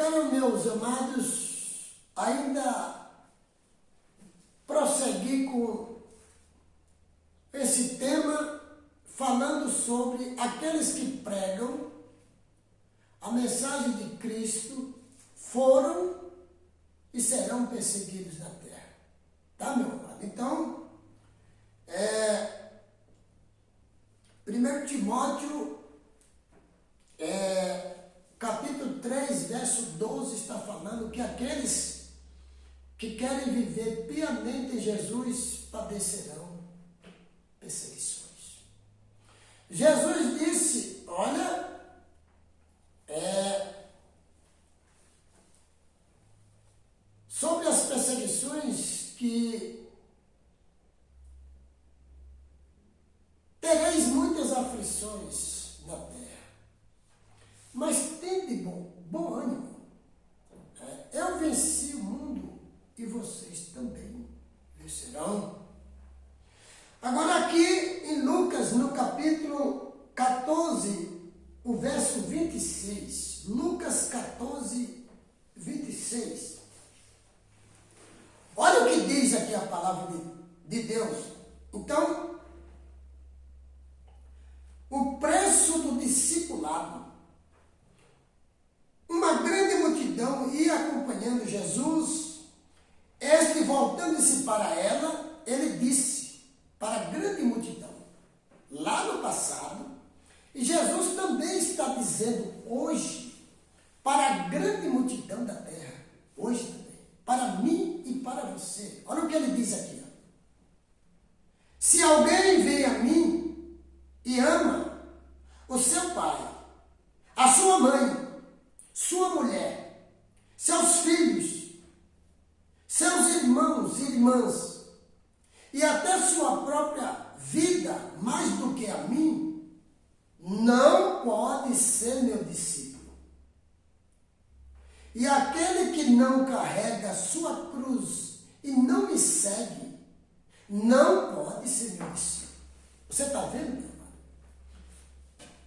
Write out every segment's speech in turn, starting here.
quero, meus amados, ainda prosseguir com esse tema, falando sobre aqueles que pregam a mensagem de Cristo, foram e serão perseguidos na terra. Tá, meu amado? Então, 1 Timóteo, capítulo 3, verso 12, está falando que aqueles que querem viver piamente em Jesus padecerão perseguições. Jesus disse, olha, sobre as perseguições que tereis muitas aflições na terra, mas tende bom ânimo. Eu venci o mundo e vocês também vencerão. Agora aqui em Lucas, no capítulo 14, o verso 26. Lucas 14, 26. Olha o que diz aqui a palavra de Deus. Então, o preço do discipulado. Uma grande multidão ia acompanhando Jesus. Este, voltando-se para ela, ele disse para a grande multidão, lá no passado, e Jesus também está dizendo hoje, para a grande multidão da terra, hoje também, para mim e para você. Olha o que ele diz aqui. Ó. Se alguém vem a mim e ama o seu pai, a sua mãe, sua mulher, seus filhos, seus irmãos e irmãs, e até sua própria vida, mais do que a mim, não pode ser meu discípulo. E aquele que não carrega a sua cruz e não me segue, não pode ser meu discípulo. Você está vendo, meu irmão?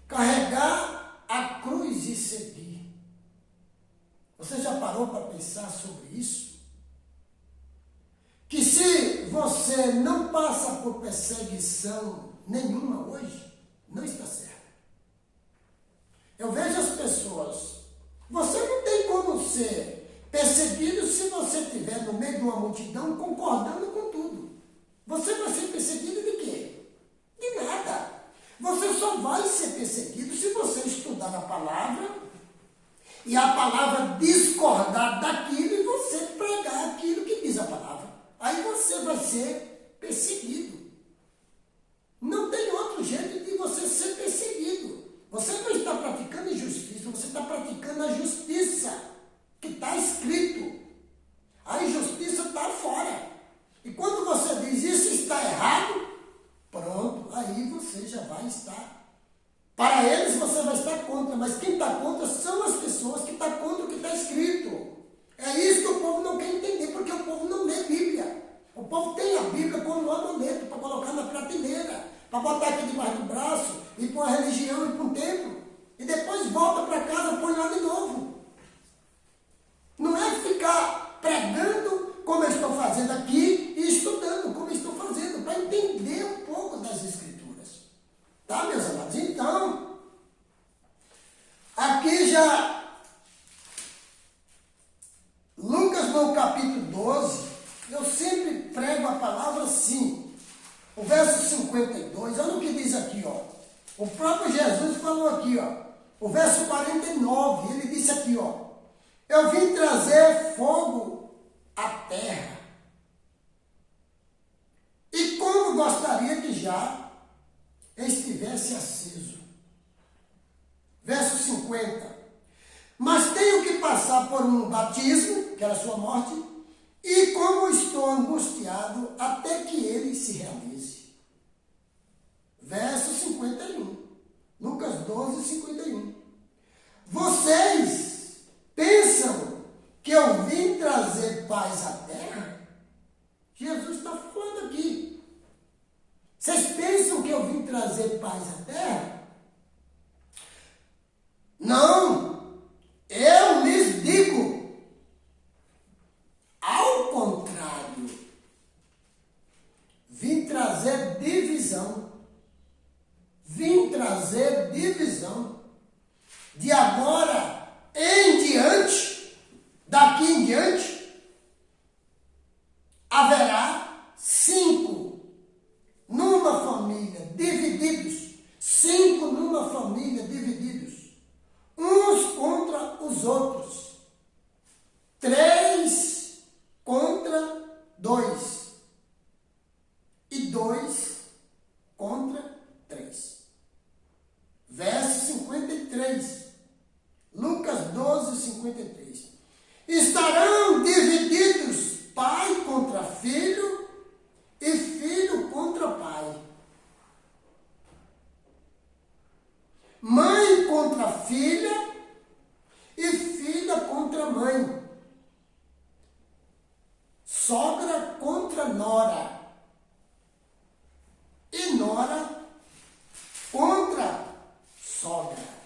Carregar a cruz e seguir. Você já parou para pensar sobre isso? Que se você não passa por perseguição nenhuma hoje, não está certo. Eu vejo as pessoas, você não tem como ser perseguido se você estiver no meio de uma multidão concordando com tudo. Você vai ser perseguido de quê? De nada. Você só vai ser perseguido se você estudar a palavra e a palavra discordar daquilo e você pregar aquilo que diz a palavra. Aí você vai ser perseguido. Não tem outro jeito de você ser perseguido. Você não está praticando injustiça, você está praticando a justiça que está escrito. A injustiça está fora. E quando você diz isso está errado, pronto, aí você já vai estar. Para eles você vai estar contra, mas quem está contra são as pessoas que estão contra o que está escrito. É isso que o povo não quer entender, porque o povo não lê Bíblia. O povo tem a Bíblia como um amuleto para colocar na prateleira, para botar aqui debaixo do braço, ir para uma religião, ir para um templo, e depois volta para casa, põe lá de novo. Não é ficar pregando como eu estou fazendo aqui e estudando como eu estou fazendo, para entender um pouco das Escrituras. Tá, meus amados? Então, aqui já, Lucas no capítulo 12, eu sempre prego a palavra assim. O verso 52, olha o que diz aqui, ó. O próprio Jesus falou aqui, ó. O verso 49, ele disse aqui, ó. Eu vim trazer fogo à terra. E como gostaria que já estivesse aceso. Verso 50. Mas tenho que passar por um batismo, que era a sua morte, e como estou angustiado até que ele se realize. Verso 51. Lucas 12, 51. Vocês pensam que eu vim trazer paz à terra? Jesus está falando aqui. Vocês pensam que eu vim trazer paz à terra? Não. Eu lhes digo televisão, de agora em diante, daqui em diante, haverá 5 numa família divididos, 5 numa família divididos, uns contra os outros, 3 contra 2 e 2 contra 3. Verso 53, Lucas 12, 53. Estarão divididos pai contra filho e filho contra pai, mãe contra filha e filha contra mãe, sogra contra nora e nora contra sogra.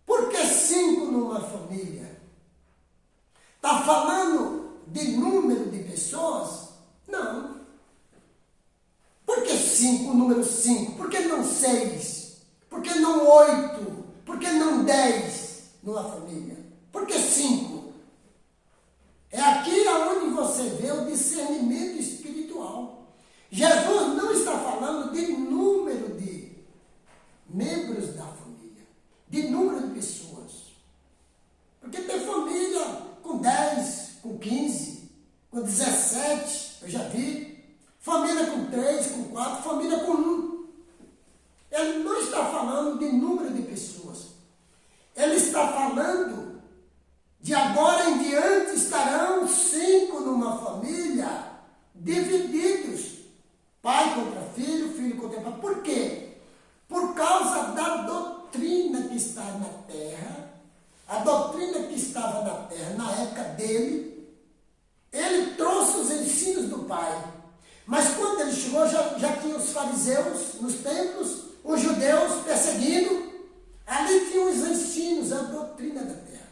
Por que 5 numa família? Está falando de número de pessoas? Não. Por que 5, número 5? Por que não 6? Por que não 8? Por que não 10 numa família? Por que 5? É aqui onde você vê o discernimento espiritual. Jesus não está falando de número de membros da família, de número de pessoas. Porque tem família com 10, com 15, com 17, eu já vi. Família com 3, com 4, família com 1. Ele não está falando de número de pessoas. Ele está falando de agora em diante estarão 5 numa família divididos. Pai contra filho, filho contra pai. Por quê? Por causa da doutrina que está na terra. A doutrina que estava na terra na época dele. Ele trouxe os ensinos do pai. Mas quando ele chegou, já tinha os fariseus nos templos, os judeus perseguindo. Ali tinham os ensinos, a doutrina da terra.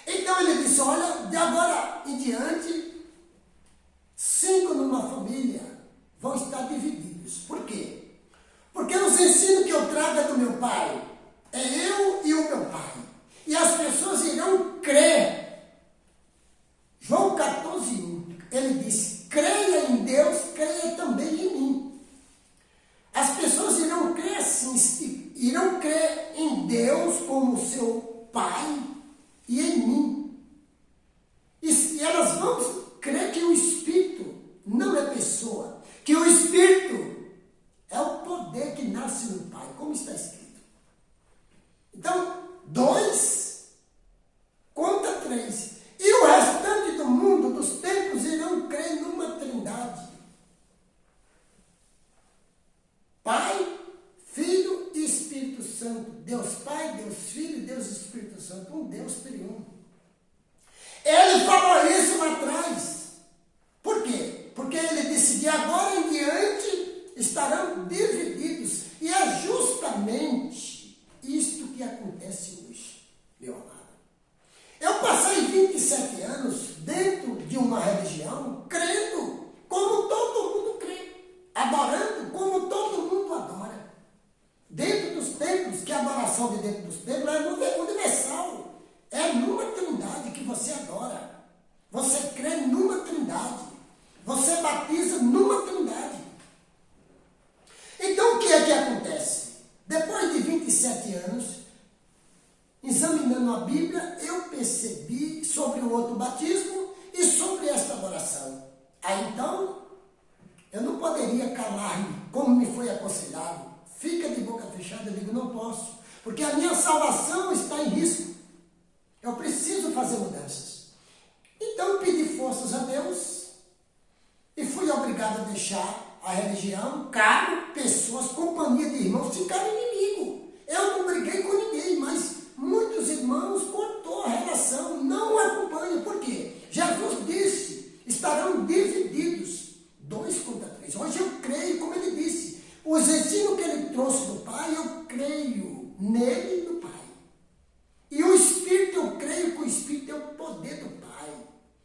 Então ele disse, olha, de agora em diante, 5 numa família vão estar divididos. Por quê? Porque os ensinos que eu trago é do meu pai. É eu e o meu pai. E as pessoas irão crer. João 14, 1, ele disse, creia em Deus, creia também em mim. As pessoas irão crer assim, irão crer em Deus como seu pai e em mim. E elas vão crer que o Espírito não é pessoa, que o Espírito é o poder que nasce no Pai, como está escrito. Então, 2 contra 3. E o restante do mundo, dos tempos, irão crer numa trindade. Pai, Filho e Espírito Santo. Deus Pai, Deus Filho e Deus Espírito Santo. Um Deus triuno. Ele falou isso lá atrás. Por quê? Porque ele disse de agora em diante estarão divididos. E é justamente isto que acontece hoje, meu amado. Eu passei 27 anos dentro de uma religião, crendo como todo mundo crê, adorando como todo mundo adora. Dentro dos templos, que a adoração de dentro dos templos é universal, é numa trindade que você adora. Você crê numa trindade, você batiza numa trindade. Então o que é que acontece? Depois de 27 anos, examinando a Bíblia, eu percebi sobre o outro batismo e sobre esta adoração. Aí então, eu não poderia calar-me, como me foi aconselhado. Fica de boca fechada, eu digo, não posso, porque a minha salvação está em risco. Eu preciso fazer mudanças. Então, pedi forças a Deus e fui obrigado a deixar a religião, cargo, pessoas, companhia de irmãos, ficaram inimigo. Eu não briguei com ninguém, mas muitos irmãos cortou a relação, não acompanham. Por quê? Jesus disse, estarão divididos, 2 contra 3. Hoje eu creio, como ele disse, os ensinos que ele trouxe do Pai, eu creio nele e no Pai. E o Espírito, eu creio que o Espírito é o poder do Pai,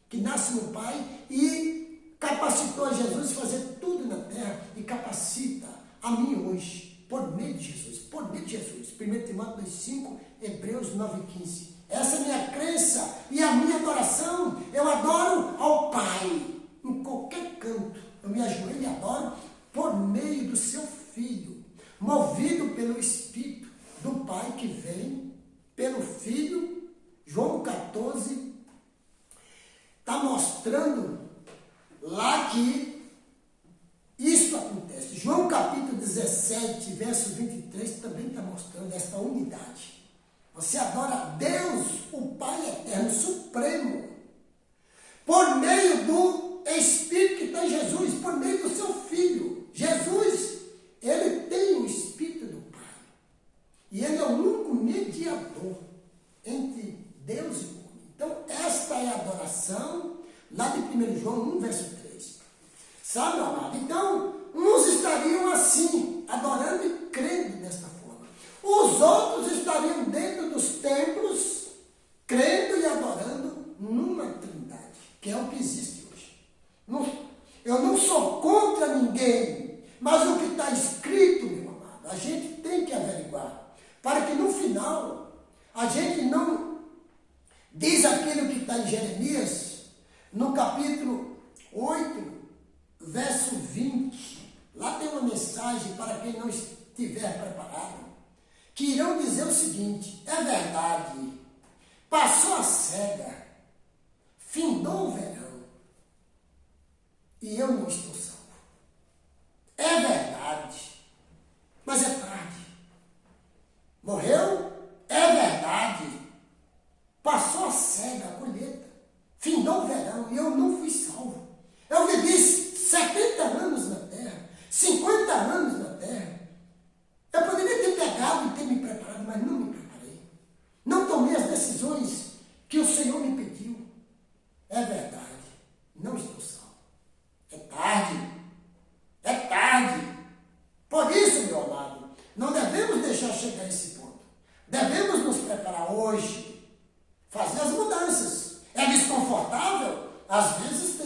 que nasce no Pai e capacitou Jesus a fazer tudo na terra e capacita a mim hoje, por meio de Jesus, por meio de Jesus. 1 Timóteo 2,5, Hebreus 9,15. Essa é a minha crença e a minha adoração. Eu adoro ao Pai, em qualquer canto. Eu me ajoelho e adoro por meio do seu Filho, movido pelo Espírito do Pai que vem pelo Filho. João 14 está mostrando lá que isso acontece. João capítulo 17, verso 23, também está mostrando esta unidade. Você adora a Deus, o Pai eterno, supremo, por meio do Espírito que está em Jesus, por meio do seu Filho. Jesus, ele tem o Espírito do Pai. E ele é o único mediador entre Deus e o homem. Então, esta é a adoração lá de 1 João 1, verso 3. Sabe, meu amado? Então, uns estariam assim, adorando e crendo desta forma. Os outros estariam dentro dos templos, crendo e adorando numa trindade, que é o que existe hoje. Eu não sou contra ninguém, mas o que está escrito, meu amado, a gente tem que averiguar, para que no final, a gente não diz aquilo que está em Jeremias, no capítulo 8, verso 20, lá tem uma mensagem para quem não estiver preparado, que irão dizer o seguinte: é verdade, passou a cega, findou o verão, e eu não estou salvo. É verdade, mas é tarde. Morreu? É verdade, passou a cega, a colheita, findou o verão, e eu não fui salvo. Eu vivi 70 anos na terra, 50 anos na terra. Eu poderia ter pegado e ter me preparado, mas não me preparei. Não tomei as decisões que o Senhor me pediu. É verdade, não estou salvo. É tarde. É tarde. Por isso, meu amado, não devemos deixar chegar a esse ponto. Devemos nos preparar hoje, fazer as mudanças. É desconfortável? Às vezes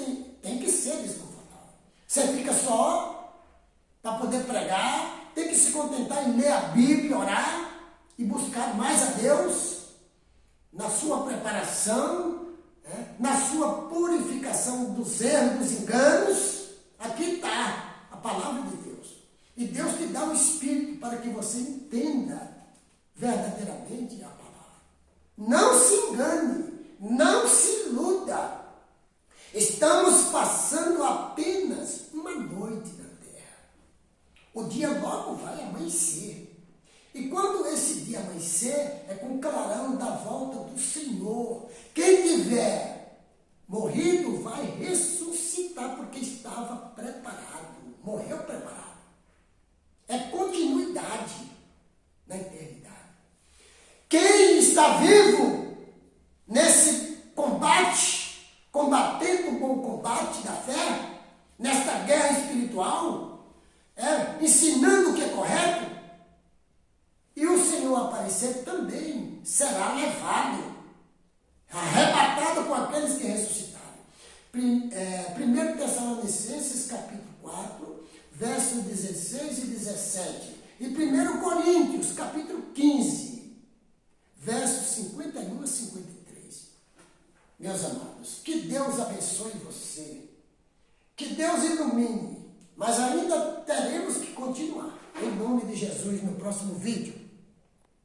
tem que ser desconfortável. Você fica só para poder pregar, tem que se contentar em ler a Bíblia, orar e buscar mais a Deus na sua preparação, na sua purificação dos erros, dos enganos. Aqui está a palavra de Deus. E Deus te dá o Espírito para que você entenda verdadeiramente a palavra. Não se engane, não se iluda. Estamos passando apenas uma noite na terra. O dia logo vai amanhecer. E quando esse dia amanhecer, é com o clarão da volta do Senhor. Quem tiver morrido vai ressuscitar, porque estava preparado. Morreu preparado. É continuidade na eternidade. Quem está vivo nesse combate, combatendo o bom combate da fé, nesta guerra espiritual, ensinando o que é correto, e o Senhor aparecer, também será levado, arrebatado com aqueles que ressuscitaram. 1 Tessalonicenses capítulo 4, versos 16 e 17. E 1 Coríntios capítulo 15, versos 51 a 53. Meus amados, que Deus abençoe você, que Deus ilumine, mas ainda teremos que continuar, em nome de Jesus, no próximo vídeo.